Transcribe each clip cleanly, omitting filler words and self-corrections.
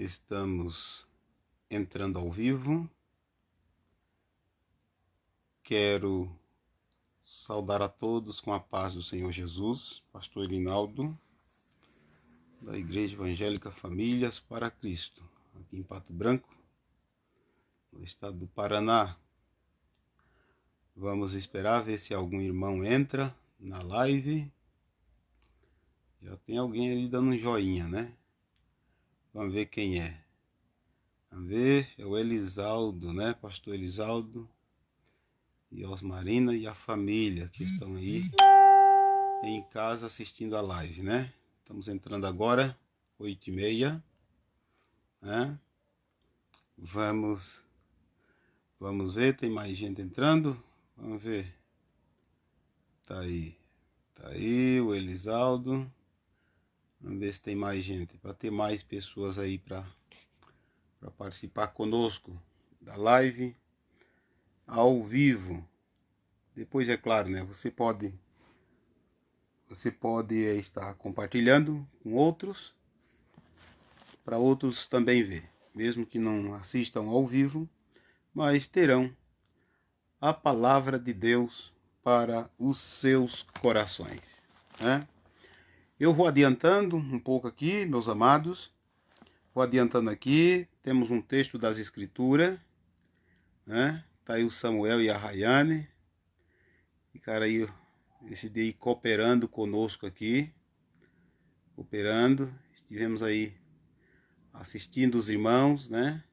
Estamos entrando ao vivo. Quero saudar a todos com a paz do Senhor Jesus. Pastor Rinaldo, da Igreja Evangélica Famílias para Cristo, aqui em Pato Branco, no estado do Paraná. Vamos esperar ver se algum irmão entra na live. Já tem alguém ali dando um joinha, né? Vamos ver quem é. Vamos ver, é o Elisaldo, né? Pastor Elisaldo e Osmarina e a família que estão aí em casa assistindo a live, né? Estamos entrando agora, 8h30, né? Vamos ver, tem mais gente entrando? Vamos ver. Tá aí o Elisaldo. Vamos ver se tem mais gente, para ter mais pessoas aí para participar conosco da live ao vivo. Depois, é claro, né? Você pode estar compartilhando com outros, para outros também ver, mesmo que não assistam ao vivo, mas terão a palavra de Deus para os seus corações, né? Eu vou adiantando um pouco aqui, meus amados. Vou adiantando aqui. Temos um texto das Escrituras, né? Tá aí o Samuel e a Rayane. Ficaram aí esse dia aí cooperando conosco aqui. Cooperando. Estivemos aí assistindo os irmãos, né?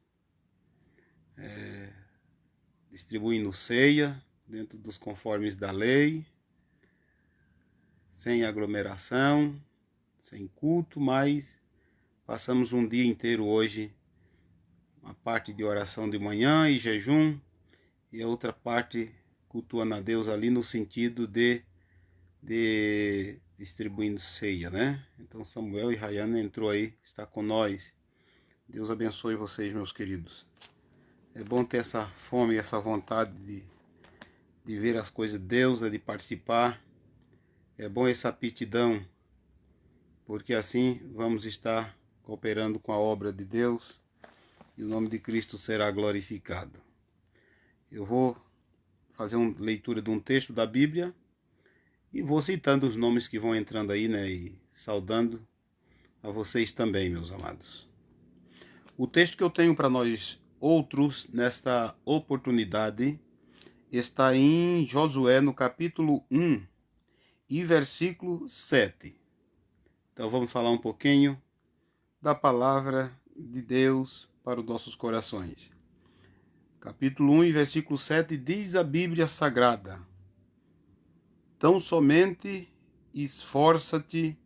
Distribuindo ceia dentro dos conformes da lei, sem aglomeração, sem culto, mas passamos um dia inteiro hoje, uma parte de oração de manhã e jejum, e a outra parte cultuando a Deus ali no sentido de distribuindo ceia, né? Então Samuel e Rayana entrou aí, está com nós. Deus abençoe vocês, meus queridos. É bom ter essa fome, essa vontade de ver as coisas de Deus, de participar. É bom essa aptidão, porque assim vamos estar cooperando com a obra de Deus e o nome de Cristo será glorificado. Eu vou fazer uma leitura de um texto da Bíblia e vou citando os nomes que vão entrando aí, né, e saudando a vocês também, meus amados. O texto que eu tenho para nós outros nesta oportunidade está em Josué, no capítulo 1 e versículo 7. Então vamos falar um pouquinho da palavra de Deus para os nossos corações. Capítulo 1 e versículo 7 diz a Bíblia Sagrada: Tão somente esforça-te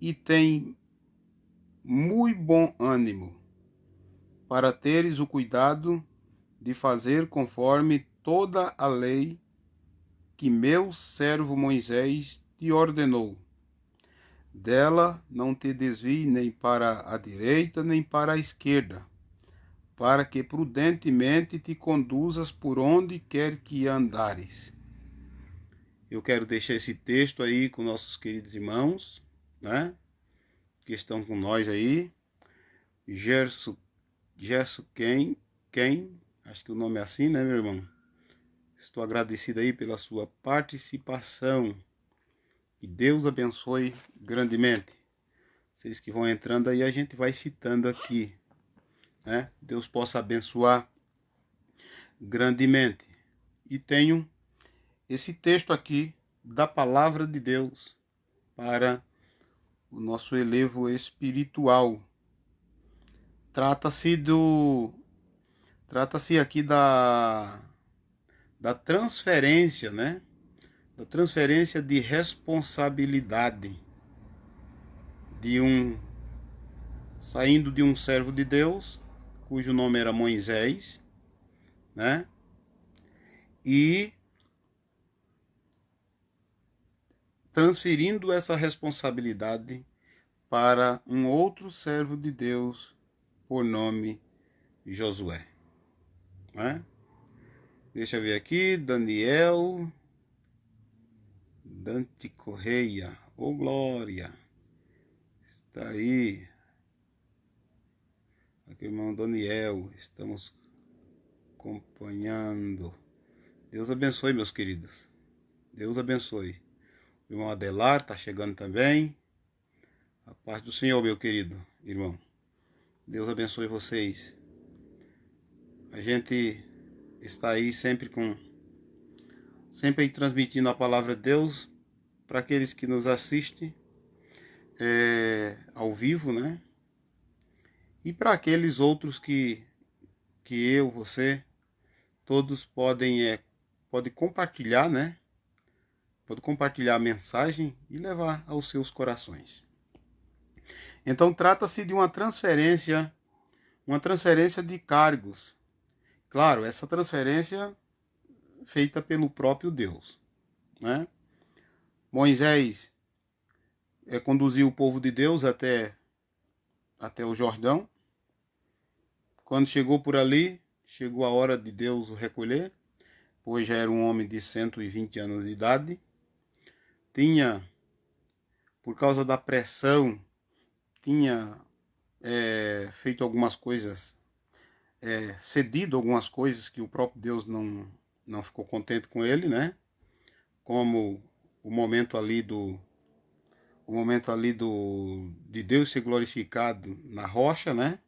e tem muito bom ânimo, para teres o cuidado de fazer conforme toda a lei que meu servo Moisés te ordenou. Dela não te desvie nem para a direita nem para a esquerda, para que prudentemente te conduzas por onde quer que andares. Eu quero deixar esse texto aí com nossos queridos irmãos, né, que estão com nós aí. Gerson Ken, acho que o nome é assim, né, meu irmão? Estou agradecido aí pela sua participação. Que Deus abençoe grandemente. Vocês que vão entrando aí, a gente vai citando aqui, né? Deus possa abençoar grandemente. E tenho esse texto aqui da palavra de Deus para o nosso elevo espiritual. Trata-se aqui da transferência, né? Da transferência de responsabilidade saindo de um servo de Deus, cujo nome era Moisés, né? E transferindo essa responsabilidade para um outro servo de Deus por nome Josué, né? Deixa eu ver aqui, Dante Correia, glória, está aí. irmão Daniel, estamos acompanhando. Deus abençoe, meus queridos. Deus abençoe. O irmão Adelar está chegando também. A paz do Senhor, meu querido irmão. Deus abençoe vocês. A gente está aí sempre aí transmitindo a palavra de Deus para aqueles que nos assistem ao vivo, né? E para aqueles outros que eu, você, todos podem compartilhar, né? Pode compartilhar a mensagem e levar aos seus corações. Então trata-se de uma transferência de cargos. Claro, essa transferência feita pelo próprio Deus, né? Moisés conduziu o povo de Deus até o Jordão. Quando chegou por ali, chegou a hora de Deus o recolher, pois já era um homem de 120 anos de idade. Tinha, por causa da pressão, tinha feito algumas coisas, cedido algumas coisas que o próprio Deus não ficou contente com ele, né? Como o momento ali de Deus ser glorificado na rocha, né?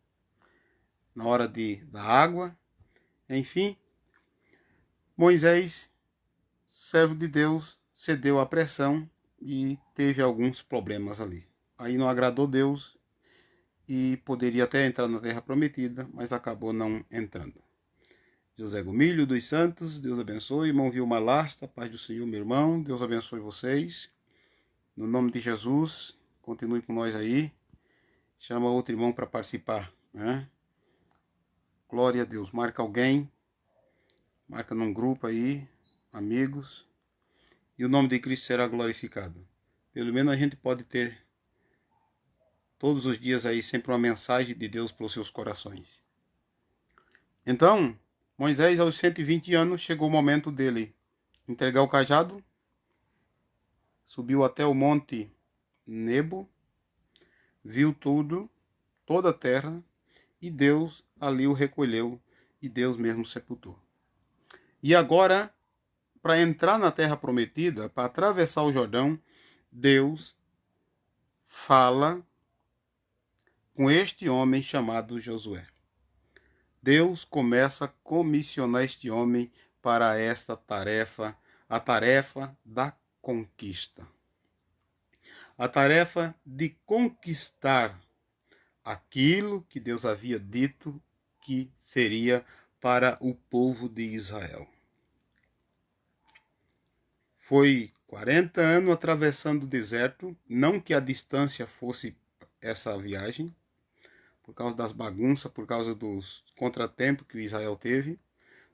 Na hora da água. Enfim, Moisés, servo de Deus, cedeu à pressão e teve alguns problemas ali. Aí não agradou Deus e poderia até entrar na terra prometida, mas acabou não entrando. José Gomilho dos Santos, Deus abençoe. Irmão Vilma Lasta, paz do Senhor, meu irmão. Deus abençoe vocês. No nome de Jesus, continue com nós aí. Chama outro irmão para participar, né? Glória a Deus. Marca alguém. Marca num grupo aí, amigos. E o nome de Cristo será glorificado. Pelo menos a gente pode ter todos os dias aí sempre uma mensagem de Deus para os seus corações. Então, Moisés, aos 120 anos, chegou o momento dele entregar o cajado. Subiu até o monte Nebo, viu tudo, toda a terra, e Deus ali o recolheu, e Deus mesmo sepultou. E agora, para entrar na terra prometida, para atravessar o Jordão, Deus fala com este homem chamado Josué. Deus começa a comissionar este homem para esta tarefa, a tarefa da conquista. A tarefa de conquistar aquilo que Deus havia dito que seria para o povo de Israel. Foi 40 anos atravessando o deserto, não que a distância fosse essa viagem, por causa das bagunças, por causa dos contratempos que Israel teve.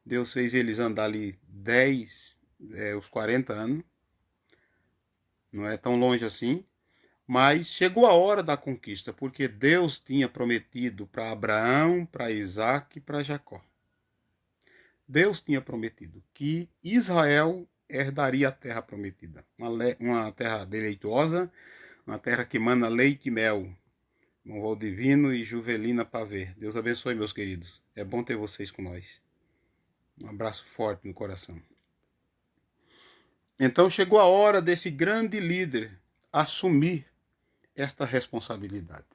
Deus fez eles andar ali os 40 anos. Não é tão longe assim. Mas chegou a hora da conquista, porque Deus tinha prometido para Abraão, para Isaac e para Jacó. Deus tinha prometido que Israel herdaria a terra prometida. Uma terra deleitosa, uma terra que mana leite e mel. Irmão Valdivino e Juvelina Pavê. Deus abençoe, meus queridos. É bom ter vocês com nós. Um abraço forte no coração. Então chegou a hora desse grande líder assumir esta responsabilidade.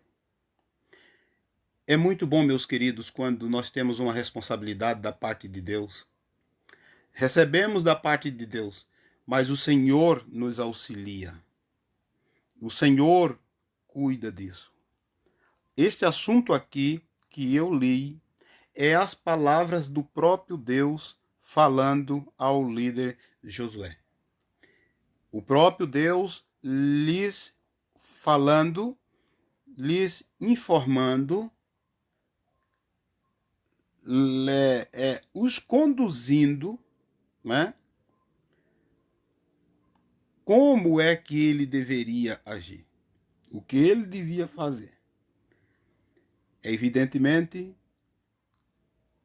É muito bom, meus queridos, quando nós temos uma responsabilidade da parte de Deus. Recebemos da parte de Deus, mas o Senhor nos auxilia. O Senhor cuida disso. Este assunto aqui que eu li é as palavras do próprio Deus falando ao líder Josué. O próprio Deus lhes falando, lhes informando, os conduzindo, né? Como é que ele deveria agir, o que ele devia fazer. Evidentemente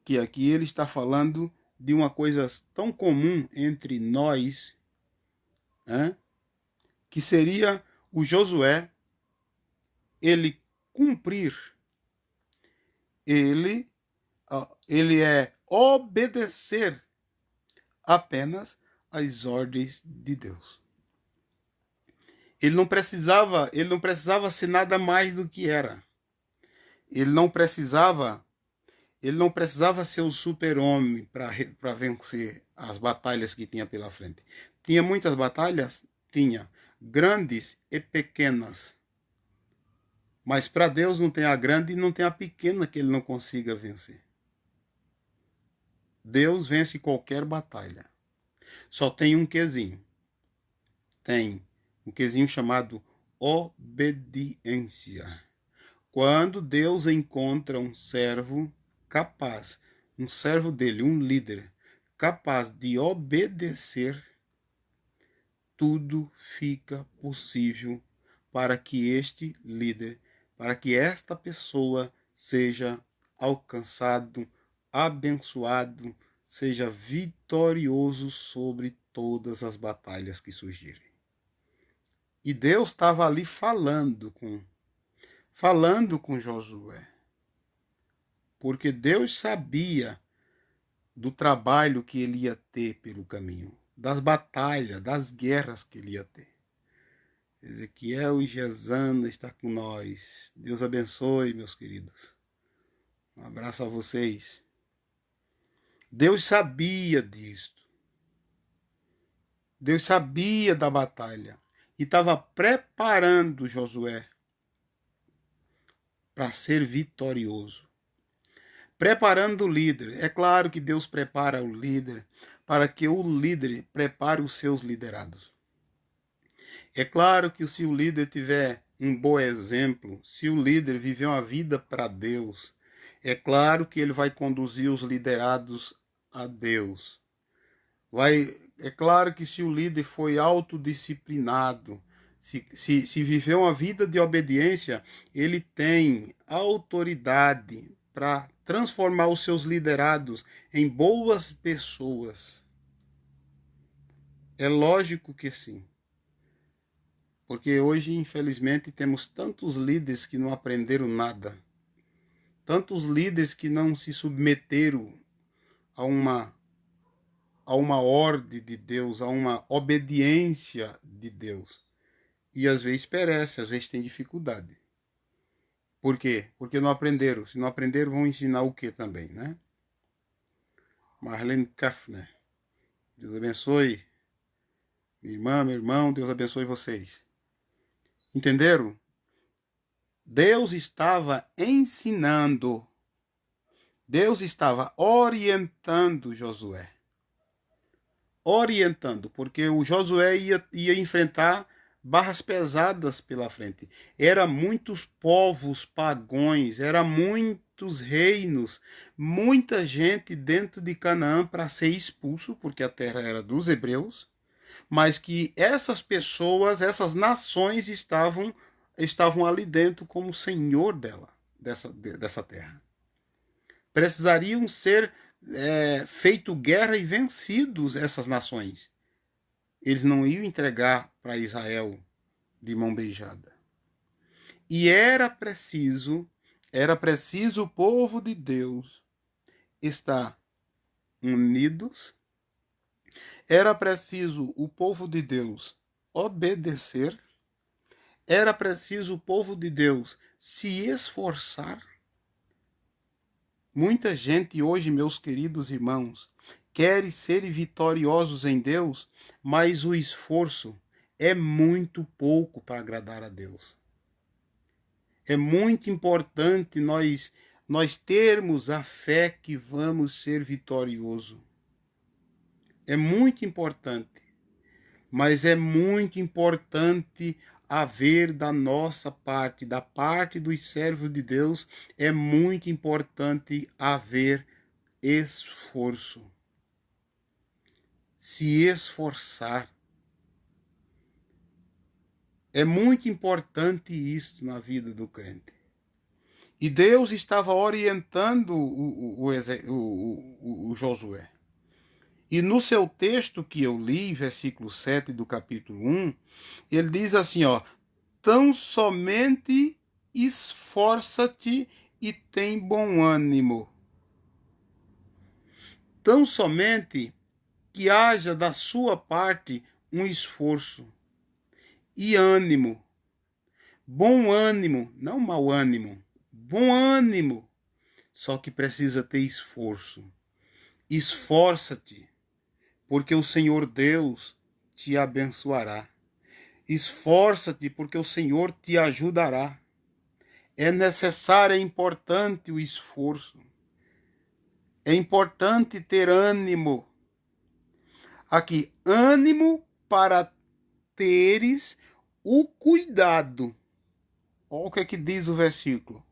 que aqui ele está falando de uma coisa tão comum entre nós, né? Que seria o Josué, ele cumprir ele é obedecer apenas às ordens de Deus. Ele não precisava ser nada mais do que era. Ele não precisava ser o super-homem para vencer as batalhas que tinha pela frente. Tinha muitas batalhas? Tinha. Grandes e pequenas. Mas para Deus não tem a grande e não tem a pequena que ele não consiga vencer. Deus vence qualquer batalha. Só tem um quesinho. Tem um quesinho chamado obediência. Quando Deus encontra um servo capaz, um servo dele, um líder, capaz de obedecer, tudo fica possível para que este líder, para que esta pessoa seja alcançado, abençoado, seja vitorioso sobre todas as batalhas que surgirem. E Deus estava ali falando com Josué. Porque Deus sabia do trabalho que ele ia ter pelo caminho, das batalhas, das guerras que ele ia ter. Ezequiel e Gesana está com nós. Deus abençoe, meus queridos. Um abraço a vocês. Deus sabia disto. Deus sabia da batalha e estava preparando Josué para ser vitorioso. Preparando o líder. É claro que Deus prepara o líder para que o líder prepare os seus liderados. É claro que se o líder tiver um bom exemplo, se o líder viver uma vida para Deus, é claro que ele vai conduzir os liderados a Deus. É claro que se o líder foi autodisciplinado, se viver uma vida de obediência, ele tem autoridade para transformar os seus liderados em boas pessoas. É lógico que sim. Porque hoje, infelizmente, temos tantos líderes que não aprenderam nada. Tantos líderes que não se submeteram a uma ordem de Deus, a uma obediência de Deus. E às vezes perece, às vezes tem dificuldade. Por quê? Porque não aprenderam. Se não aprenderam, vão ensinar o quê também, né? Marlene Kaffner. Deus abençoe. Minha irmã, meu irmão, Deus abençoe vocês. Entenderam? Deus estava ensinando. Deus estava orientando Josué. Orientando, porque o Josué ia enfrentar barras pesadas pela frente. Era muitos povos pagões, era muitos reinos, muita gente dentro de Canaã para ser expulso, porque a terra era dos hebreus, mas que essas pessoas, essas nações estavam ali dentro como senhor dessa terra. Precisariam ser feito guerra e vencidos essas nações. Eles não iam entregar para Israel de mão beijada. E era preciso o povo de Deus estar unidos. Era preciso o povo de Deus obedecer. Era preciso o povo de Deus se esforçar. Muita gente hoje, meus queridos irmãos, quer ser vitoriosos em Deus, mas o esforço é muito pouco para agradar a Deus. É muito importante nós termos a fé que vamos ser vitoriosos. É muito importante. Mas é muito importante haver da nossa parte, da parte dos servos de Deus, é muito importante haver esforço. Se esforçar. É muito importante isso na vida do crente. E Deus estava orientando o Josué. E no seu texto que eu li, versículo 7 do capítulo 1, ele diz assim, ó: tão somente esforça-te e tem bom ânimo. Tão somente que haja da sua parte um esforço e ânimo. Bom ânimo, não mau ânimo. Bom ânimo. Só que precisa ter esforço. Esforça-te, porque o Senhor Deus te abençoará. Esforça-te, porque o Senhor te ajudará. É necessário, é importante o esforço. É importante ter ânimo. Aqui, ânimo para teres o cuidado. Olha o que é que diz o versículo.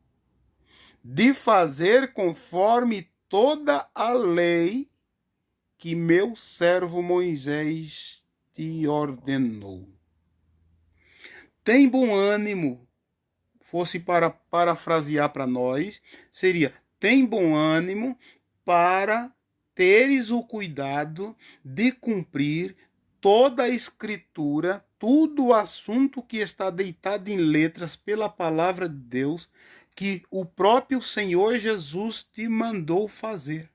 De fazer conforme toda a lei que meu servo Moisés te ordenou. Tem bom ânimo. Fosse para parafrasear para nós, seria: tem bom ânimo para teres o cuidado de cumprir toda a escritura, todo o assunto que está deitado em letras pela palavra de Deus, que o próprio Senhor Jesus te mandou fazer.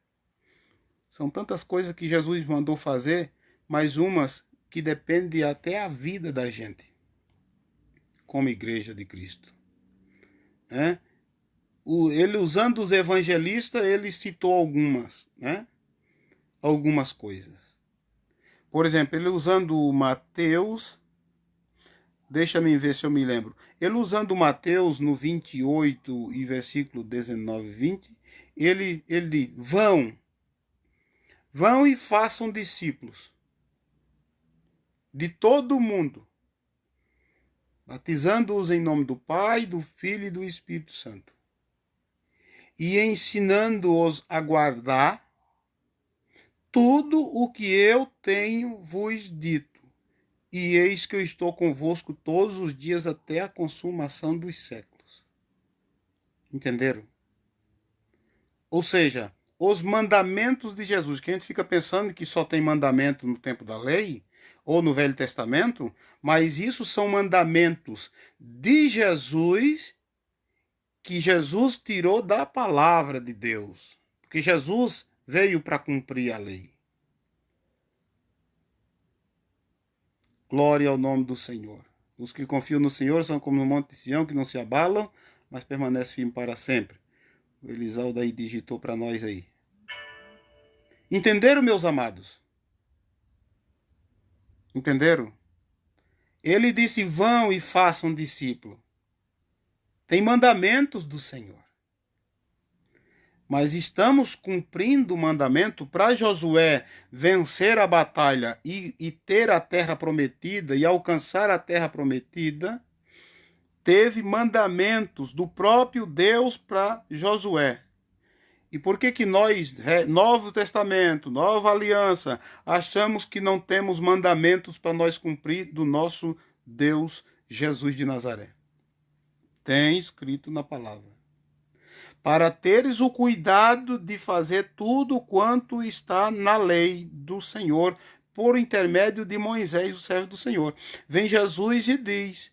São tantas coisas que Jesus mandou fazer, mas umas que dependem até a vida da gente, como igreja de Cristo. Ele, usando os evangelistas, ele citou algumas coisas. Por exemplo, ele usando Mateus, deixa-me ver se eu me lembro. Ele usando Mateus no 28 e versículo 19 e 20, ele diz: vão e façam discípulos de todo o mundo, batizando-os em nome do Pai, do Filho e do Espírito Santo, e ensinando-os a guardar tudo o que eu tenho vos dito. E eis que eu estou convosco todos os dias até a consumação dos séculos. Entenderam? Ou seja, os mandamentos de Jesus, que a gente fica pensando que só tem mandamento no tempo da lei, ou no Velho Testamento, mas isso são mandamentos de Jesus, que Jesus tirou da palavra de Deus. Porque Jesus veio para cumprir a lei. Glória ao nome do Senhor. Os que confiam no Senhor são como no monte de Sião, que não se abalam, mas permanece firme para sempre. O Elisaldo aí digitou para nós aí. Entenderam, meus amados? Entenderam? Ele disse: vão e façam discípulo. Tem mandamentos do Senhor. Mas estamos cumprindo o mandamento para Josué vencer a batalha e ter a terra prometida e alcançar a terra prometida. Teve mandamentos do próprio Deus para Josué. E por que nós, Novo Testamento, Nova Aliança, achamos que não temos mandamentos para nós cumprir do nosso Deus Jesus de Nazaré? Tem escrito na palavra. Para teres o cuidado de fazer tudo quanto está na lei do Senhor, por intermédio de Moisés, o servo do Senhor. Vem Jesus e diz,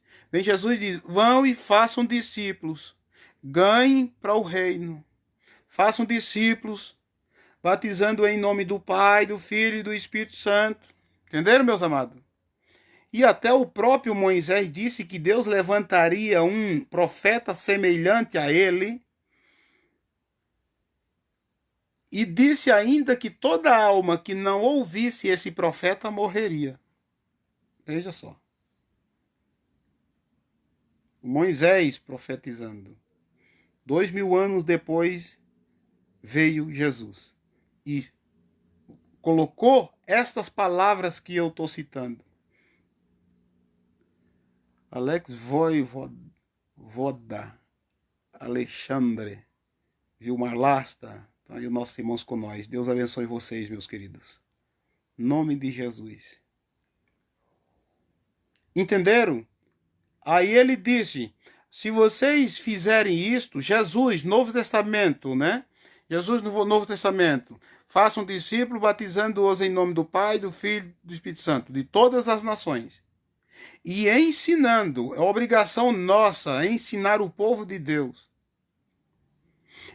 vão e façam discípulos, ganhem para o reino. Façam discípulos, batizando em nome do Pai, do Filho e do Espírito Santo. Entenderam, meus amados? E até o próprio Moisés disse que Deus levantaria um profeta semelhante a ele. E disse ainda que toda alma que não ouvisse esse profeta morreria. Veja só. Moisés profetizando. 2000 anos depois veio Jesus. E colocou estas palavras que eu estou citando. Alex Voivoda, Alexandre, Vilmar Lasta, então aí os nossos irmãos com nós. Deus abençoe vocês, meus queridos. Em nome de Jesus. Entenderam? Aí ele disse, se vocês fizerem isto, Jesus, Novo Testamento, né? Jesus no Novo Testamento, façam discípulos, batizando-os em nome do Pai, do Filho e do Espírito Santo, de todas as nações. E ensinando, é obrigação nossa ensinar o povo de Deus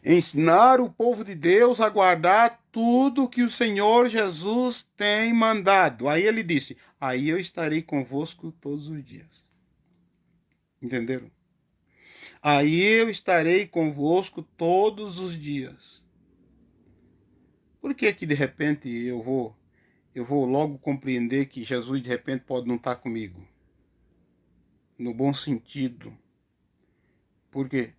Ensinar o povo de Deus a guardar tudo que o Senhor Jesus tem mandado. Aí ele disse: aí eu estarei convosco todos os dias. Entenderam? Aí eu estarei convosco todos os dias. Por que que de repente eu vou logo compreender que Jesus de repente pode não estar comigo? No bom sentido. Porque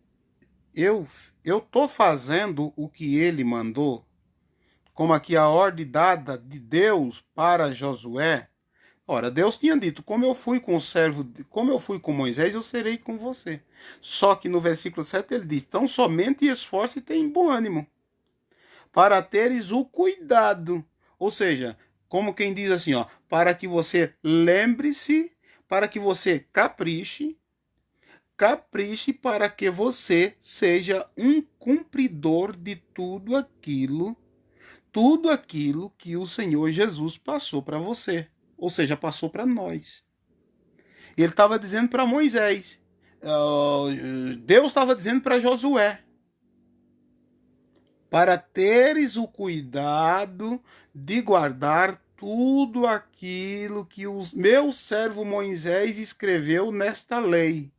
eu estou fazendo o que ele mandou, como aqui a ordem dada de Deus para Josué. Ora, Deus tinha dito: como eu fui com o servo, como eu fui com Moisés, eu serei com você. Só que no versículo 7 ele diz: então somente esforce e tenha bom ânimo, para teres o cuidado. Ou seja, como quem diz assim, ó, para que você lembre-se, para que você capriche para que você seja um cumpridor de tudo aquilo que o Senhor Jesus passou para você, ou seja, passou para nós. Ele estava dizendo para Moisés, Deus estava dizendo para Josué, para teres o cuidado de guardar tudo aquilo que o meu servo Moisés escreveu nesta lei.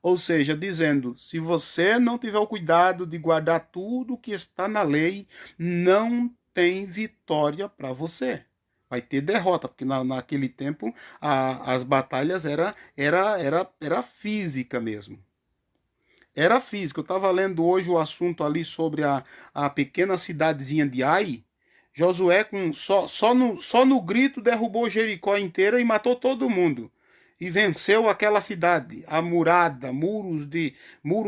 Ou seja, dizendo, se você não tiver o cuidado de guardar tudo que está na lei, não tem vitória para você. Vai ter derrota, porque naquele tempo as batalhas era física mesmo. Era física. Eu estava lendo hoje o assunto ali sobre a pequena cidadezinha de Ai. Josué, só no grito, derrubou Jericó inteira e matou todo mundo. E venceu aquela cidade, a murada, muro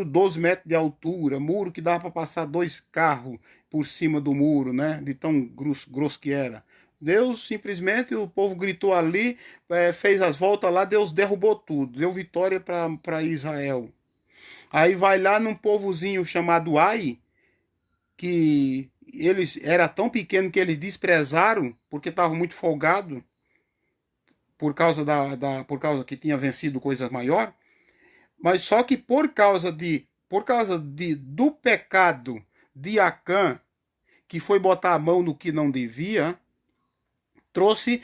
12 metros de altura, muro que dava para passar 2 carros por cima do muro, né? De tão grosso que era. Deus simplesmente, o povo gritou ali, fez as voltas lá, Deus derrubou tudo, deu vitória para Israel. Aí vai lá num povozinho chamado Ai, que eles era tão pequeno que eles desprezaram, porque estavam muito folgados, por causa que tinha vencido coisas maiores, mas só que por causa do pecado de Acã, que foi botar a mão no que não devia, trouxe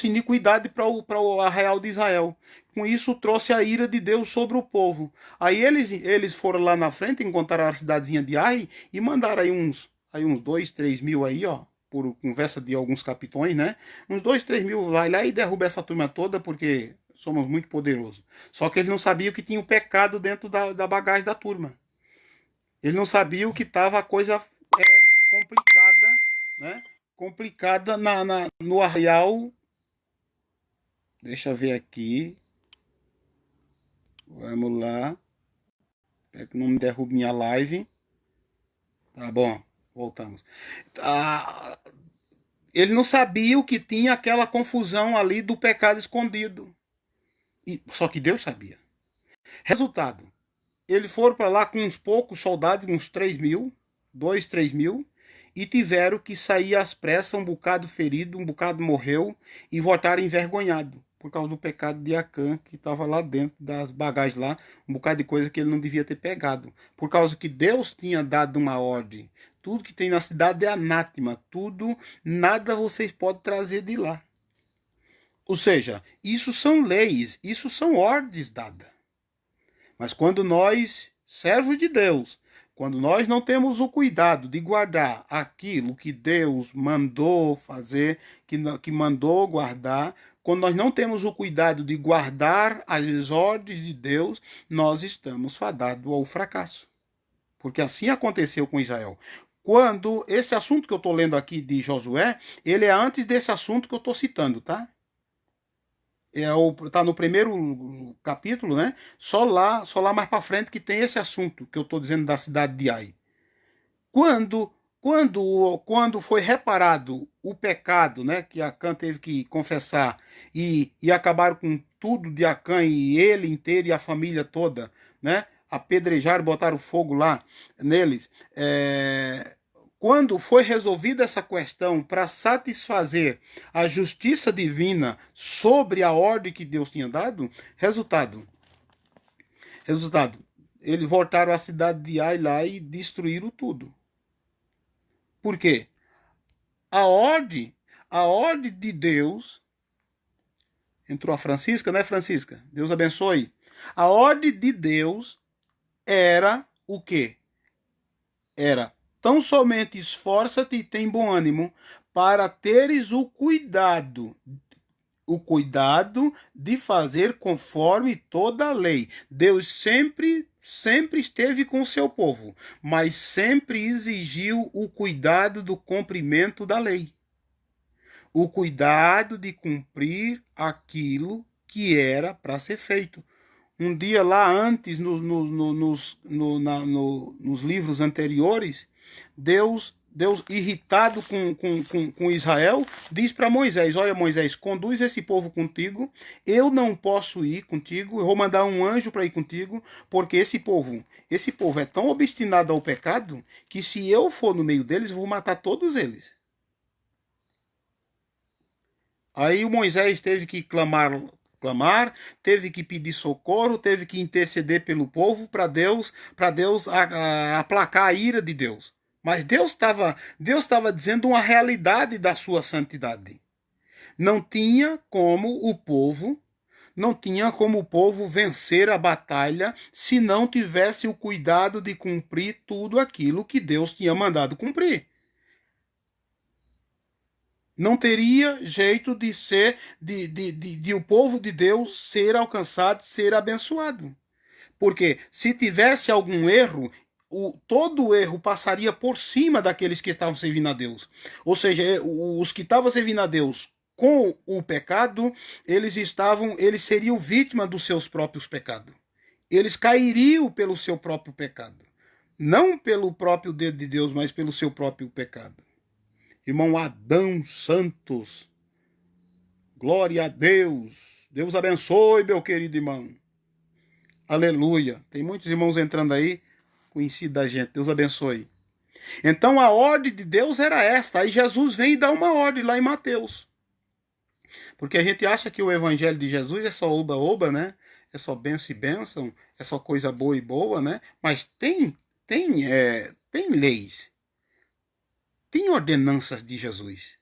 iniquidade para o arraial de Israel. Com isso, trouxe a ira de Deus sobre o povo. Aí eles foram lá na frente, encontraram a cidadezinha de Ai e mandaram aí uns 2, 3 mil aí, ó, por conversa de alguns capitões, né? Uns 2, 3 mil vai lá e derruba essa turma toda, porque somos muito poderosos. Só que eles não sabiam que tinha o pecado dentro da bagagem da turma. Eles não sabiam que estava a coisa complicada, né? Complicada no arraial. Deixa eu ver aqui. Vamos lá. Espero que não me derrube minha live. Tá bom, voltamos. Ele não sabia que tinha aquela confusão ali do pecado escondido. Só que Deus sabia. Resultado, eles foram para lá com uns poucos soldados, uns 3 mil, 2, 3 mil, e tiveram que sair às pressas, um bocado ferido, um bocado morreu, e voltaram envergonhado, por causa do pecado de Acã, que estava lá dentro das bagagens lá, um bocado de coisa que ele não devia ter pegado, por causa que Deus tinha dado uma ordem. Tudo que tem na cidade é anátema, tudo, nada vocês podem trazer de lá. Ou seja, isso são leis, isso são ordens dadas. Mas quando nós, servos de Deus, quando nós não temos o cuidado de guardar aquilo que Deus mandou fazer, que mandou guardar, quando nós não temos o cuidado de guardar as ordens de Deus, nós estamos fadados ao fracasso. Porque assim aconteceu com Israel. Quando esse assunto que eu estou lendo aqui de Josué, ele é antes desse assunto que eu estou citando, tá? Tá no primeiro capítulo, né? Só lá mais para frente que tem esse assunto que eu estou dizendo da cidade de Ai. Quando foi reparado o pecado, né, que Acã teve que confessar e acabaram com tudo de Acã e ele inteiro e a família toda, né? Apedrejaram, botaram fogo lá neles. Quando foi resolvida essa questão para satisfazer a justiça divina sobre a ordem que Deus tinha dado, resultado, eles voltaram à cidade de Ai lá e destruíram tudo. Por quê? A ordem de Deus, entrou a Francisca, né, Francisca? Deus abençoe. A ordem de Deus era o quê? Era: tão somente esforça-te e tem bom ânimo, para teres o cuidado de fazer conforme toda a lei. Deus sempre esteve com o seu povo, mas sempre exigiu o cuidado do cumprimento da lei. O cuidado de cumprir aquilo que era para ser feito. Um dia lá antes, nos livros anteriores, Deus irritado com Israel, diz para Moisés: olha, Moisés, conduz esse povo contigo, eu não posso ir contigo, eu vou mandar um anjo para ir contigo, porque esse povo é tão obstinado ao pecado, que se eu for no meio deles, eu vou matar todos eles. Aí o Moisés teve que clamar, teve que pedir socorro, teve que interceder pelo povo para Deus aplacar a ira de Deus. Mas Deus estava dizendo uma realidade da sua santidade. Não tinha como o povo vencer a batalha se não tivesse o cuidado de cumprir tudo aquilo que Deus tinha mandado cumprir. Não teria jeito de o povo de Deus ser alcançado, ser abençoado. Porque se tivesse algum erro, todo o erro passaria por cima daqueles que estavam servindo a Deus. Ou seja, os que estavam servindo a Deus com o pecado, eles seriam vítimas dos seus próprios pecados. Eles cairiam pelo seu próprio pecado. Não pelo próprio dedo de Deus, mas pelo seu próprio pecado. Irmão Adão Santos, glória a Deus. Deus abençoe, meu querido irmão. Aleluia. Tem muitos irmãos entrando aí, conhecido da gente. Deus abençoe. Então a ordem de Deus era esta. Aí Jesus vem e dá uma ordem lá em Mateus. Porque a gente acha que o evangelho de Jesus é só oba-oba, né? É só bênção e bênção, é só coisa boa e boa, né? Mas tem leis. Tem ordenanças de Jesus.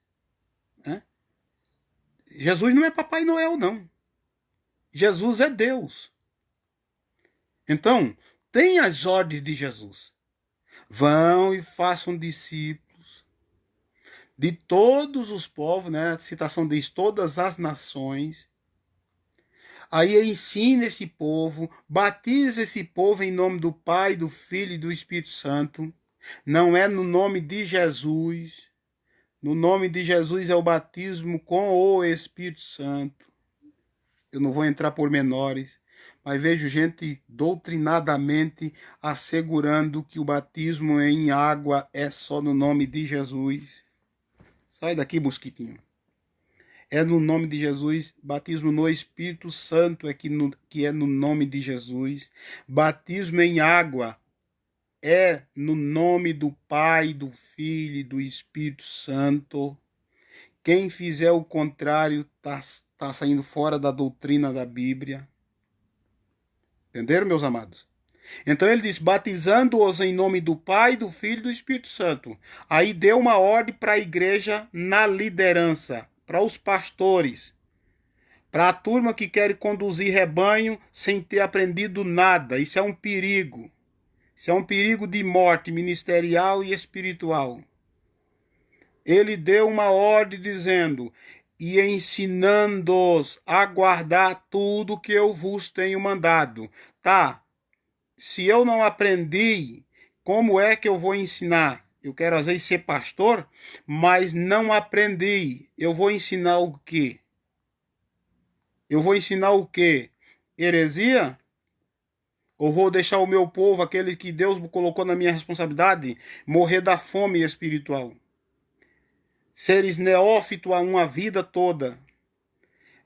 Né? Jesus não é Papai Noel, não. Jesus é Deus. Então, tem as ordens de Jesus. Vão e façam discípulos de todos os povos, né? A citação diz todas as nações. Aí ensina esse povo, batiza esse povo em nome do Pai, do Filho e do Espírito Santo. Não é no nome de Jesus. No nome de Jesus é o batismo com o Espírito Santo. Eu não vou entrar por menores, mas vejo gente doutrinadamente assegurando que o batismo em água é só no nome de Jesus. Sai daqui, mosquitinho. É no nome de Jesus. Batismo no Espírito Santo que é no nome de Jesus. Batismo em água é no nome do Pai, do Filho e do Espírito Santo. Quem fizer o contrário está saindo fora da doutrina da Bíblia. Entenderam, meus amados? Então ele diz, batizando-os em nome do Pai, do Filho e do Espírito Santo. Aí deu uma ordem para a igreja na liderança, para os pastores, para a turma que quer conduzir rebanho sem ter aprendido nada. Isso é um perigo. Isso é um perigo de morte ministerial e espiritual. Ele deu uma ordem dizendo, e ensinando-os a guardar tudo que eu vos tenho mandado. Tá, se eu não aprendi, como é que eu vou ensinar? Eu quero às vezes ser pastor, mas não aprendi. Eu vou ensinar o quê? Eu vou ensinar o quê? Heresia? Ou vou deixar o meu povo, aquele que Deus colocou na minha responsabilidade, morrer da fome espiritual? Seres neófitos a uma vida toda.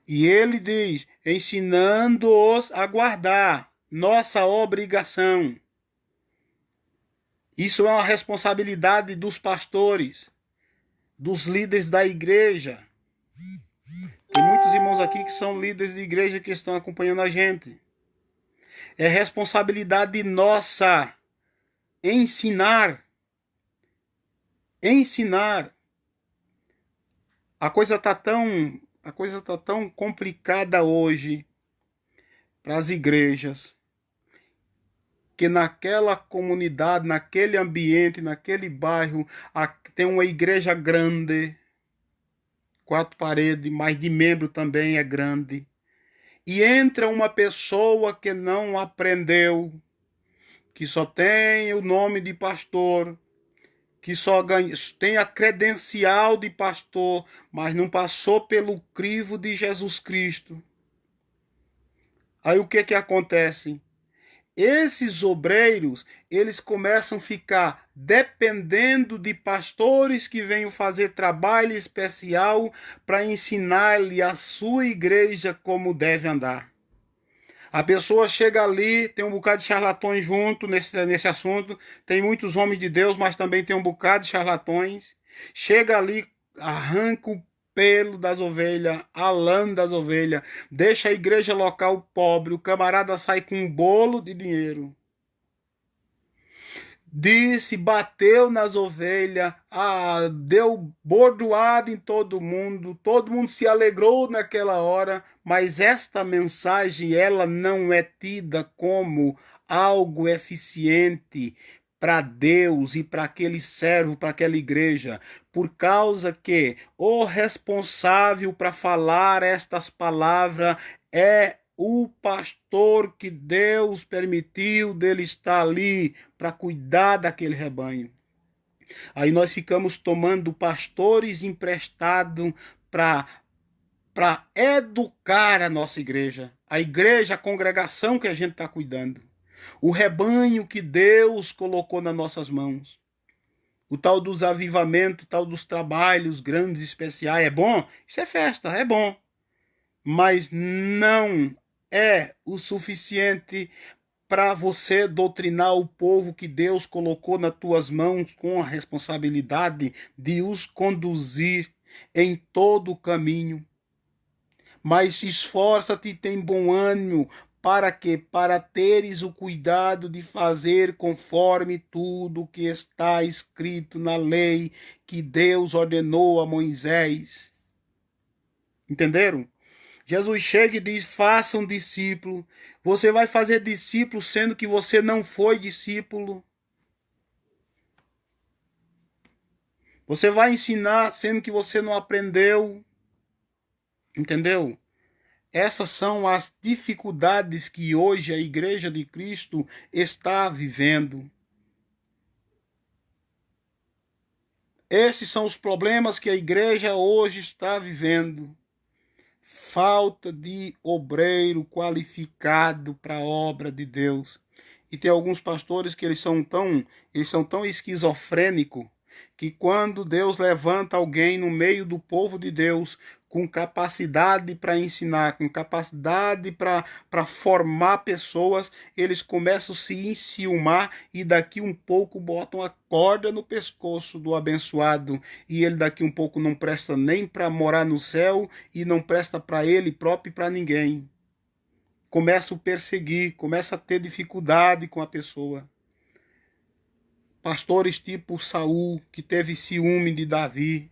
E ele diz, ensinando-os a guardar, nossa obrigação. Isso é uma responsabilidade dos pastores, dos líderes da igreja. Tem muitos irmãos aqui que são líderes de igreja que estão acompanhando a gente. É responsabilidade nossa ensinar. Ensinar. A coisa tá tão complicada hoje para as igrejas, que naquela comunidade, naquele ambiente, naquele bairro, tem uma igreja grande, 4 paredes, mas de membro também é grande. E entra uma pessoa que não aprendeu, que só tem o nome de pastor, que só tem a credencial de pastor, mas não passou pelo crivo de Jesus Cristo. Aí o que acontece? Esses obreiros, eles começam a ficar dependendo de pastores que venham fazer trabalho especial para ensinar-lhe a sua igreja como deve andar. A pessoa chega ali, tem um bocado de charlatões junto nesse assunto, tem muitos homens de Deus, mas também tem um bocado de charlatões. Chega ali, arranca o pelo das ovelhas, a lã das ovelhas, deixa a igreja local pobre, o camarada sai com um bolo de dinheiro. Disse, bateu nas ovelhas, deu bordoada em todo mundo se alegrou naquela hora, mas esta mensagem ela não é tida como algo eficiente para Deus e para aquele servo, para aquela igreja, por causa que o responsável para falar estas palavras é o pastor que Deus permitiu dele estar ali para cuidar daquele rebanho. Aí nós ficamos tomando pastores emprestados para educar a nossa igreja. A igreja, a congregação que a gente está cuidando. O rebanho que Deus colocou nas nossas mãos. O tal dos avivamentos, o tal dos trabalhos grandes, especiais. É bom? Isso é festa, é bom. Mas não é o suficiente para você doutrinar o povo que Deus colocou nas tuas mãos com a responsabilidade de os conduzir em todo o caminho. Mas esforça-te e tem bom ânimo, para que? Para teres o cuidado de fazer conforme tudo que está escrito na lei que Deus ordenou a Moisés. Entenderam? Jesus chega e diz, faça um discípulo. Você vai fazer discípulo sendo que você não foi discípulo. Você vai ensinar sendo que você não aprendeu. Entendeu? Essas são as dificuldades que hoje a Igreja de Cristo está vivendo. Esses são os problemas que a igreja hoje está vivendo. Falta de obreiro qualificado para a obra de Deus. E tem alguns pastores que eles são tão esquizofrênicos que quando Deus levanta alguém no meio do povo de Deus com capacidade para ensinar, com capacidade para formar pessoas, eles começam a se enciumar e daqui um pouco botam a corda no pescoço do abençoado e ele daqui um pouco não presta nem para morar no céu e não presta para ele próprio e para ninguém. Começa a perseguir, começa a ter dificuldade com a pessoa. Pastores tipo Saul, que teve ciúme de Davi.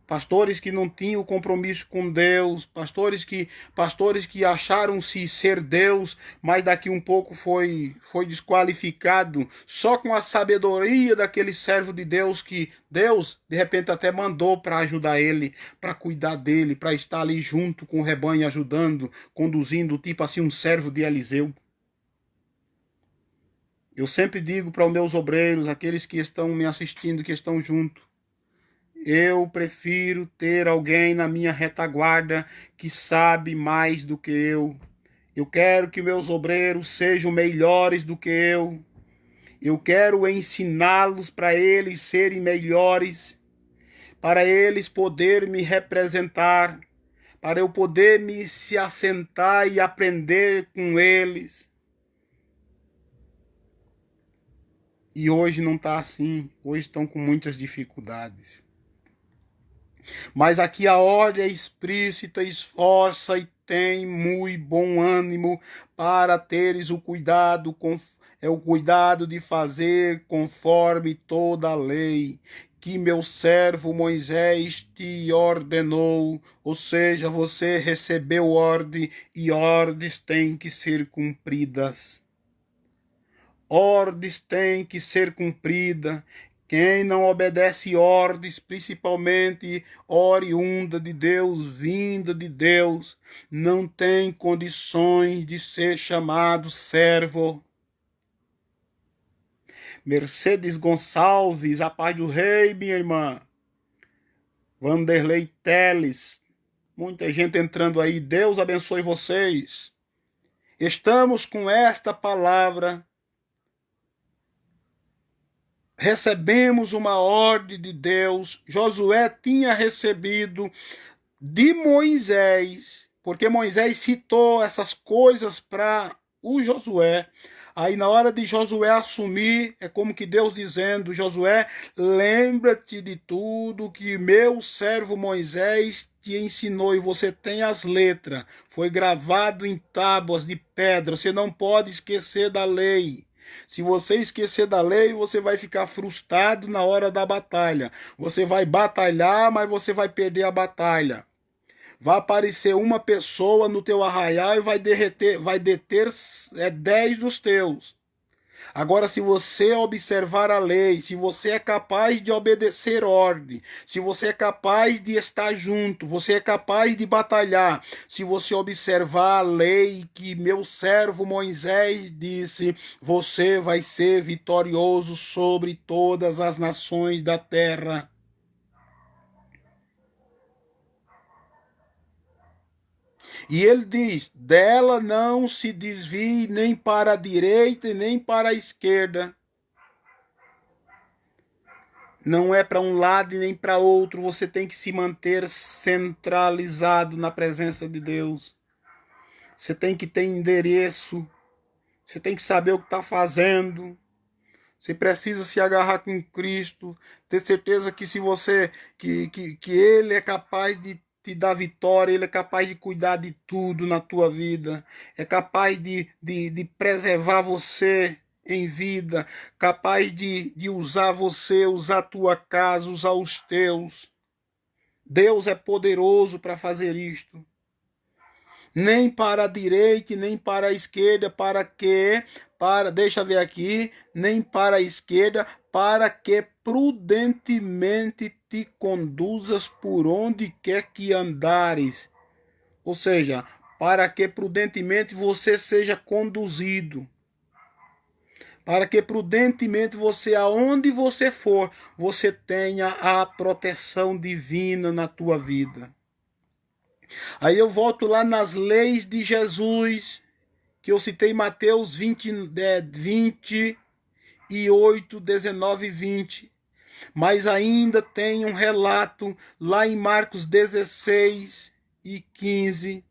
Pastores que não tinham compromisso com Deus. Pastores que acharam-se ser Deus, mas daqui um pouco foi desqualificado. Só com a sabedoria daquele servo de Deus que Deus, de repente, até mandou para ajudar ele, para cuidar dele, para estar ali junto com o rebanho, ajudando, conduzindo, tipo assim, um servo de Eliseu. Eu sempre digo para os meus obreiros, aqueles que estão me assistindo, que estão junto, eu prefiro ter alguém na minha retaguarda que sabe mais do que eu. Eu quero que meus obreiros sejam melhores do que eu. Eu quero ensiná-los para eles serem melhores, para eles poderem me representar, para eu poder me se assentar e aprender com eles. E hoje não está assim. Hoje estão com muitas dificuldades. Mas aqui a ordem é explícita, esforça e tem muito bom ânimo para teres o cuidado de fazer conforme toda a lei que meu servo Moisés te ordenou. Ou seja, você recebeu ordem e ordens têm que ser cumpridas. Ordens têm que ser cumpridas. Quem não obedece ordens, principalmente oriunda de Deus, vinda de Deus, não tem condições de ser chamado servo. Mercedes Gonçalves, a paz do rei, minha irmã. Vanderlei Teles, muita gente entrando aí. Deus abençoe vocês. Estamos com esta palavra. Recebemos uma ordem de Deus. Josué tinha recebido de Moisés, porque Moisés citou essas coisas para o Josué. Aí na hora de Josué assumir, é como que Deus dizendo: Josué, lembra-te de tudo que meu servo Moisés te ensinou, e você tem as letras, foi gravado em tábuas de pedra, você não pode esquecer da lei. Se você esquecer da lei, você vai ficar frustrado na hora da batalha. Você vai batalhar, mas você vai perder a batalha. Vai aparecer uma pessoa no teu arraial e vai deter 10 dos teus. Agora, se você observar a lei, se você é capaz de obedecer ordem, se você é capaz de estar junto, você é capaz de batalhar, se você observar a lei que meu servo Moisés disse, você vai ser vitorioso sobre todas as nações da terra. E ele diz: dela não se desvie nem para a direita e nem para a esquerda. Não é para um lado e nem para outro. Você tem que se manter centralizado na presença de Deus. Você tem que ter endereço. Você tem que saber o que está fazendo. Você precisa se agarrar com Cristo. Ter certeza que se você que Ele é capaz de te dar vitória, Ele é capaz de cuidar de tudo na tua vida, é capaz de preservar você em vida, capaz de usar você, usar a tua casa, usar os teus. Deus é poderoso para fazer isto. Nem para a direita, nem para a esquerda, deixa eu ver aqui, nem para a esquerda, para que prudentemente te conduzas por onde quer que andares. Ou seja, para que prudentemente você seja conduzido. Para que prudentemente você, aonde você for, você tenha a proteção divina na tua vida. Aí eu volto lá nas leis de Jesus, que eu citei Mateus 28, 19 e 20. Mas ainda tem um relato lá em Marcos 16 e 15.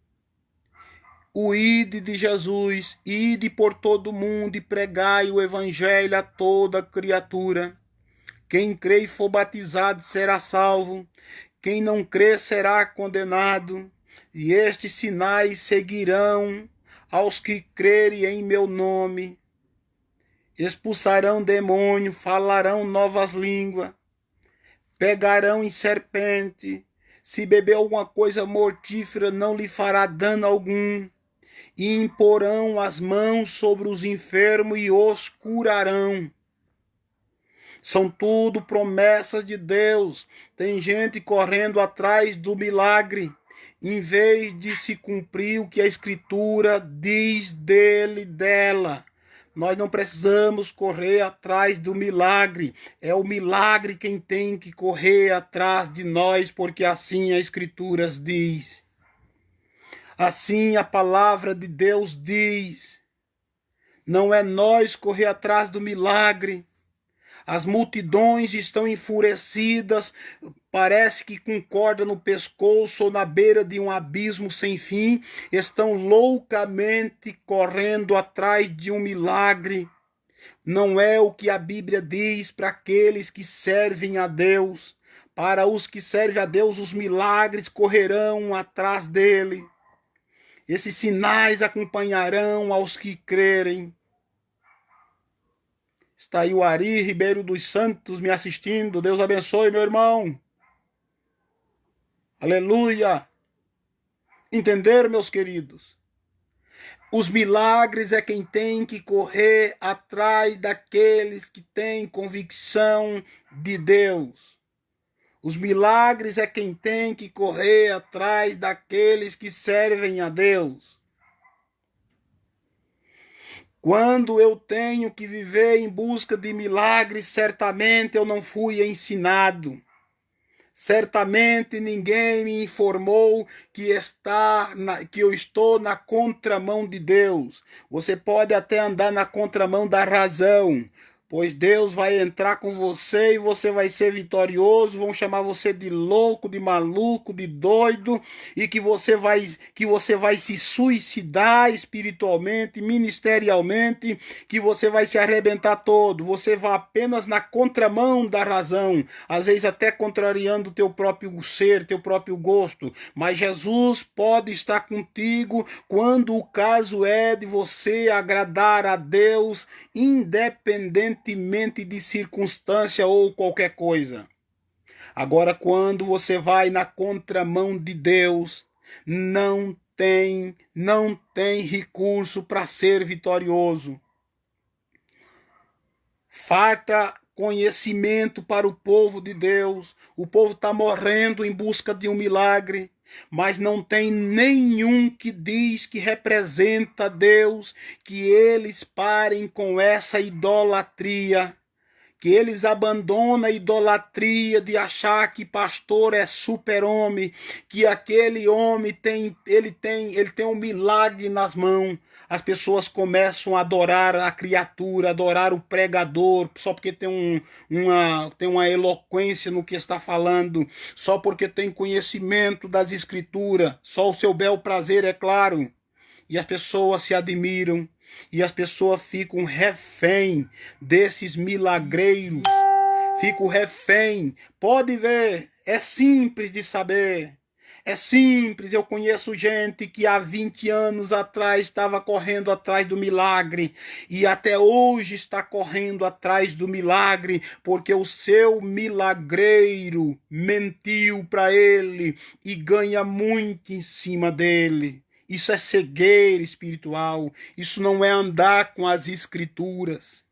O ide de Jesus, ide por todo mundo e pregai o evangelho a toda criatura. Quem crê e for batizado será salvo. Quem não crê será condenado, e estes sinais seguirão aos que crerem em meu nome. Expulsarão demônio, falarão novas línguas, pegarão em serpente, se beber alguma coisa mortífera não lhe fará dano algum, e imporão as mãos sobre os enfermos e os curarão. São tudo promessas de Deus. Tem gente correndo atrás do milagre, em vez de se cumprir o que a Escritura diz dele, dela. Nós não precisamos correr atrás do milagre. É o milagre quem tem que correr atrás de nós, porque assim a Escritura diz. Assim a palavra de Deus diz. Não é nós correr atrás do milagre. As multidões estão enfurecidas, parece que com corda no pescoço ou na beira de um abismo sem fim, estão loucamente correndo atrás de um milagre. Não é o que a Bíblia diz para aqueles que servem a Deus. Para os que servem a Deus, os milagres correrão atrás dele. Esses sinais acompanharão aos que crerem. Está aí o Ari Ribeiro dos Santos me assistindo. Deus abençoe, meu irmão. Aleluia. Entenderam, meus queridos? Os milagres é quem tem que correr atrás daqueles que têm convicção de Deus. Os milagres é quem tem que correr atrás daqueles que servem a Deus. Quando eu tenho que viver em busca de milagres, certamente eu não fui ensinado. Certamente ninguém me informou que eu estou na contramão de Deus. Você pode até andar na contramão da razão, pois Deus vai entrar com você e você vai ser vitorioso. Vão chamar você de louco, de maluco, de doido, e que você vai se suicidar espiritualmente, ministerialmente, que você vai se arrebentar todo. Você vai apenas na contramão da razão, às vezes até contrariando o teu próprio ser, teu próprio gosto. Mas Jesus pode estar contigo quando o caso é de você agradar a Deus, independentemente de circunstância ou qualquer coisa. Agora, quando você vai na contramão de Deus, não tem recurso para ser vitorioso. Falta conhecimento para o povo de Deus. O povo está morrendo em busca de um milagre, mas não tem nenhum que diz que representa Deus, que eles parem com essa idolatria, que eles abandonam a idolatria de achar que pastor é super-homem, que aquele homem tem um milagre nas mãos. As pessoas começam a adorar a criatura, adorar o pregador, só porque tem uma eloquência no que está falando, só porque tem conhecimento das escrituras, só o seu bel prazer, é claro. E as pessoas se admiram, e as pessoas ficam refém desses milagreiros, ficam refém. Pode ver, é simples de saber. É simples, eu conheço gente que há 20 anos atrás estava correndo atrás do milagre e até hoje está correndo atrás do milagre porque o seu milagreiro mentiu para ele e ganha muito em cima dele. Isso é cegueira espiritual, isso não é andar com as escrituras.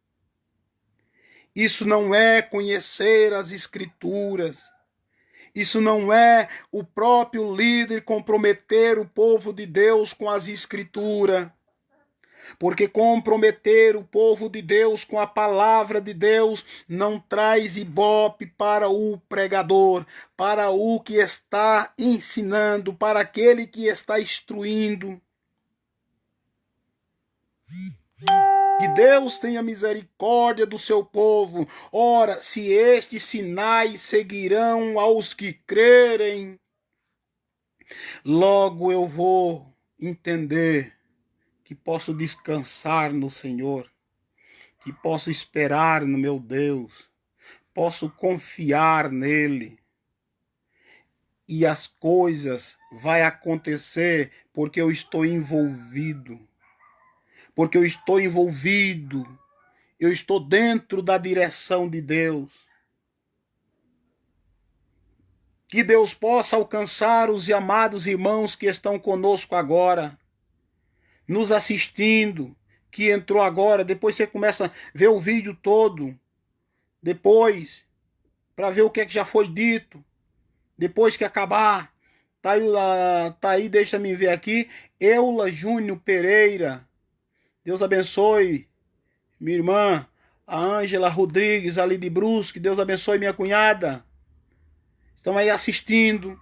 Isso não é conhecer as escrituras. Isso não é o próprio líder comprometer o povo de Deus com as escrituras. Porque comprometer o povo de Deus com a palavra de Deus não traz ibope para o pregador, para o que está ensinando, para aquele que está instruindo. Que Deus tenha misericórdia do seu povo. Ora, se estes sinais seguirão aos que crerem, logo eu vou entender que posso descansar no Senhor, que posso esperar no meu Deus, posso confiar nele. E as coisas vão acontecer porque eu estou envolvido. Porque eu estou envolvido, eu estou dentro da direção de Deus. Que Deus possa alcançar os amados irmãos que estão conosco agora, nos assistindo, que entrou agora, depois você começa a ver o vídeo todo, depois, para ver o que é que já foi dito, depois que acabar, tá aí, deixa-me ver aqui, Eula Júnior Pereira, Deus abençoe, minha irmã, a Ângela Rodrigues, ali de Brusque, Deus abençoe minha cunhada. Estão aí assistindo.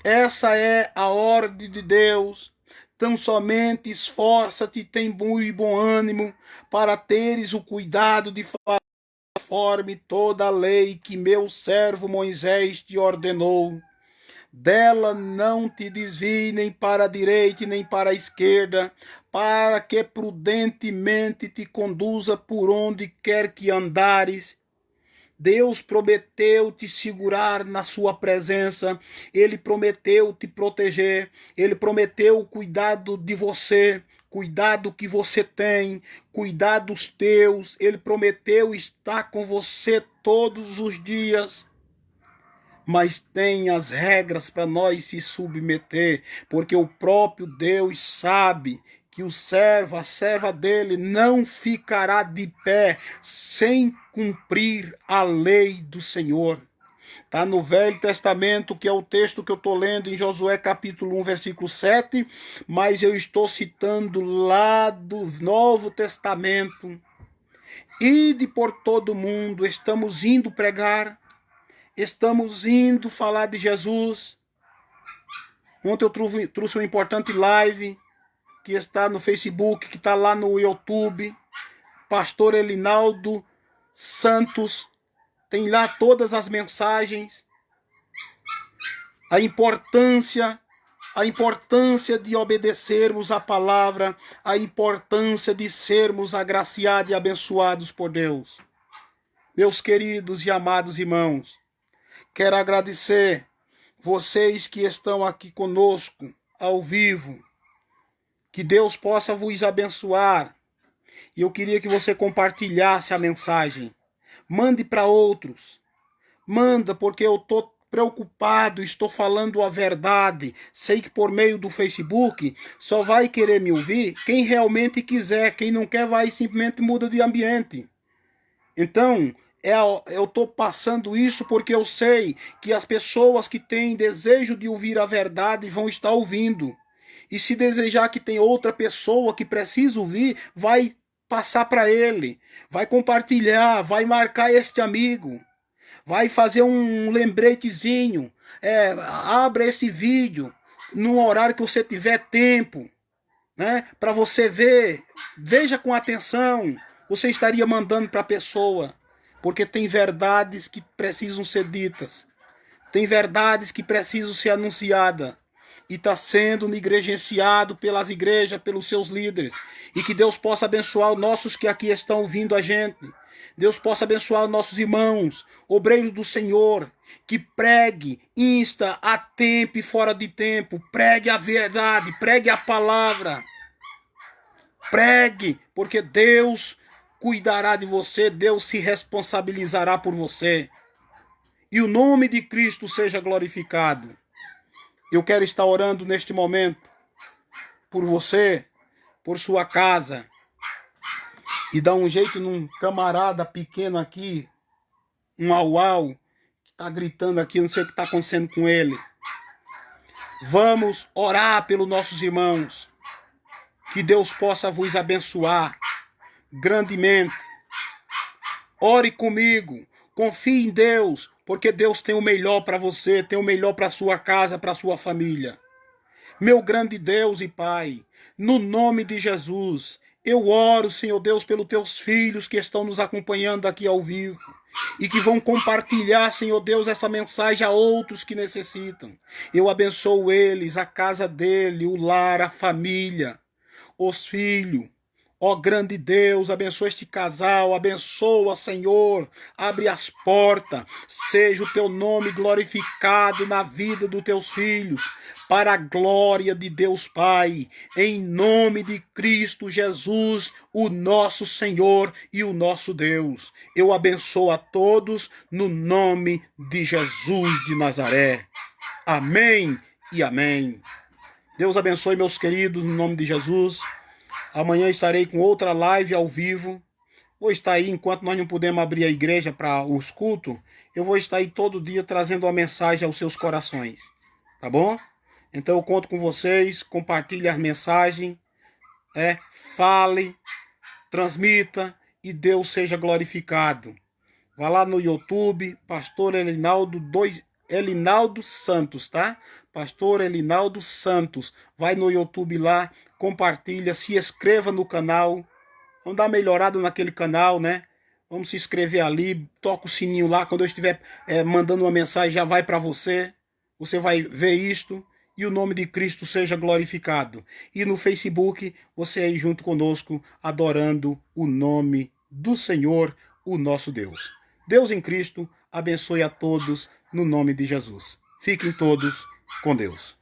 Essa é a ordem de Deus. Tão somente esforça-te e tem muito bom ânimo para teres o cuidado de fazer conforme toda a lei que meu servo Moisés te ordenou. Dela não te desvie nem para a direita nem para a esquerda, para que prudentemente te conduza por onde quer que andares. Deus prometeu te segurar na sua presença, Ele prometeu te proteger, Ele prometeu cuidado de você, cuidado que você tem, cuidar dos teus, Ele prometeu estar com você todos os dias. Mas tem as regras para nós se submeter, porque o próprio Deus sabe que o servo, a serva dele, não ficará de pé sem cumprir a lei do Senhor. Está no Velho Testamento, que é o texto que eu estou lendo em Josué capítulo 1, versículo 7, mas eu estou citando lá do Novo Testamento. Ide por todo mundo, estamos indo pregar, estamos indo falar de Jesus. Ontem eu trouxe uma importante live que está no Facebook, que está lá no YouTube. Pastor Elinaldo Santos. Tem lá todas as mensagens. A importância de obedecermos a palavra. A importância de sermos agraciados e abençoados por Deus. Meus queridos e amados irmãos, quero agradecer vocês que estão aqui conosco, ao vivo. Que Deus possa vos abençoar. E eu queria que você compartilhasse a mensagem. Mande para outros. Manda, porque eu estou preocupado, estou falando a verdade. Sei que por meio do Facebook só vai querer me ouvir quem realmente quiser. Quem não quer vai simplesmente muda de ambiente. Então, eu estou passando isso porque eu sei que as pessoas que têm desejo de ouvir a verdade vão estar ouvindo. E se desejar que tem outra pessoa que precisa ouvir, vai passar para ele. Vai compartilhar, vai marcar este amigo. Vai fazer um lembretezinho. Abra esse vídeo num horário que você tiver tempo, né? Para você ver. Veja com atenção. Você estaria mandando para a pessoa. Porque tem verdades que precisam ser ditas. Tem verdades que precisam ser anunciadas. E está sendo negligenciado pelas igrejas, pelos seus líderes. E que Deus possa abençoar os nossos que aqui estão ouvindo a gente. Deus possa abençoar os nossos irmãos, obreiros do Senhor, que pregue, insta a tempo e fora de tempo. Pregue a verdade, pregue a palavra. Pregue, porque Deus cuidará de você, Deus se responsabilizará por você. E o nome de Cristo seja glorificado. Eu quero estar orando neste momento por você, por sua casa. E dar um jeito num camarada pequeno aqui, um au-au, que está gritando aqui, não sei o que está acontecendo com ele. Vamos orar pelos nossos irmãos. Que Deus possa vos abençoar grandemente. Ore comigo. Confie em Deus, porque Deus tem o melhor para você, tem o melhor para sua casa, para sua família. Meu grande Deus e Pai, no nome de Jesus, eu oro, Senhor Deus, pelos teus filhos que estão nos acompanhando aqui ao vivo e que vão compartilhar, Senhor Deus, essa mensagem a outros que necessitam. Eu abençoo eles, a casa dele, o lar, a família, os filhos. Ó grande Deus, abençoa este casal, abençoa, Senhor, abre as portas, seja o teu nome glorificado na vida dos teus filhos, para a glória de Deus Pai, em nome de Cristo Jesus, o nosso Senhor e o nosso Deus. Eu abençoo a todos no nome de Jesus de Nazaré. Amém e amém. Deus abençoe, meus queridos, no nome de Jesus. Amanhã estarei com outra live ao vivo. Vou estar aí, enquanto nós não podemos abrir a igreja para os cultos, eu vou estar aí todo dia trazendo uma mensagem aos seus corações. Tá bom? Então eu conto com vocês, compartilhe as mensagens, fale, transmita e Deus seja glorificado. Vá lá no YouTube, Pastor Elinaldo Santos, tá? Pastor Elinaldo Santos. Vai no YouTube lá, compartilha, se inscreva no canal. Vamos dar uma melhorada naquele canal, né? Vamos se inscrever ali, toca o sininho lá. Quando eu estiver mandando uma mensagem, já vai para você. Você vai ver isto. E o nome de Cristo seja glorificado. E no Facebook, você aí junto conosco, adorando o nome do Senhor, o nosso Deus. Deus em Cristo abençoe a todos no nome de Jesus. Fiquem todos com Deus.